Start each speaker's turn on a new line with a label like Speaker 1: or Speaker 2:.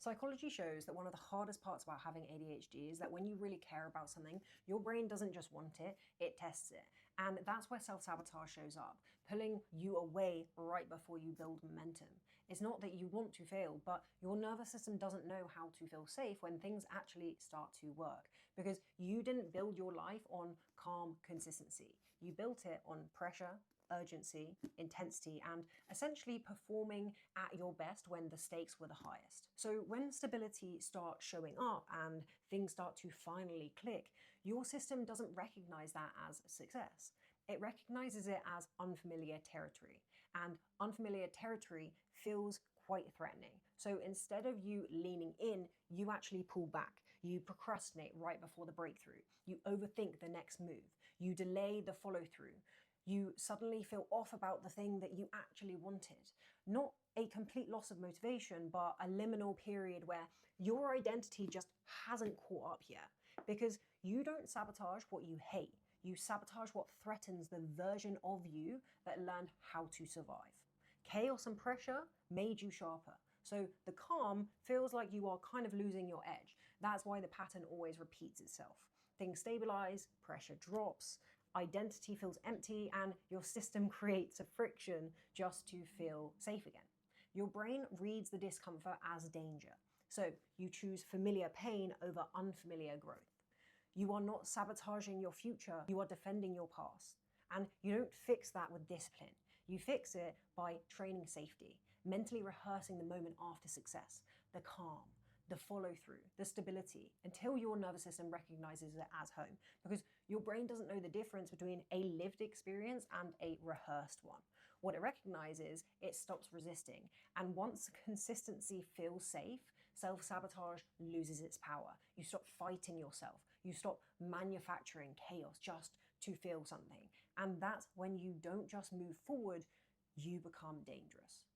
Speaker 1: Psychology shows that one of the hardest parts about having ADHD is that when you really care about something, your brain doesn't just want it, it tests it. And that's where self-sabotage shows up, pulling you away right before you build momentum. It's not that you want to fail, but your nervous system doesn't know how to feel safe when things actually start to work. Because you didn't build your life on calm consistency. You built it on pressure, urgency, intensity, and essentially performing at your best when the stakes were the highest. So when stability starts showing up and things start to finally click, your system doesn't recognize that as success. It recognizes it as unfamiliar territory, and unfamiliar territory feels quite threatening. So instead of you leaning in, you actually pull back. You procrastinate right before the breakthrough. You overthink the next move. You delay the follow through. You suddenly feel off about the thing that you actually wanted. Not a complete loss of motivation, but a liminal period where your identity just hasn't caught up yet. Because you don't sabotage what you hate. You sabotage what threatens the version of you that learned how to survive. Chaos and pressure made you sharper. So the calm feels like you are kind of losing your edge. That's why the pattern always repeats itself. Things stabilize, pressure drops, identity feels empty, and your system creates a friction just to feel safe again. Your brain reads the discomfort as danger. So you choose familiar pain over unfamiliar growth. You are not sabotaging your future, you are defending your past. And you don't fix that with discipline. You fix it by training safety, mentally rehearsing the moment after success, the calm, the follow through, the stability, until your nervous system recognizes it as home. Because your brain doesn't know the difference between a lived experience and a rehearsed one. What it recognizes, it stops resisting. And once consistency feels safe, self-sabotage loses its power. You stop fighting yourself. You stop manufacturing chaos just to feel something. And that's when you don't just move forward, you become dangerous.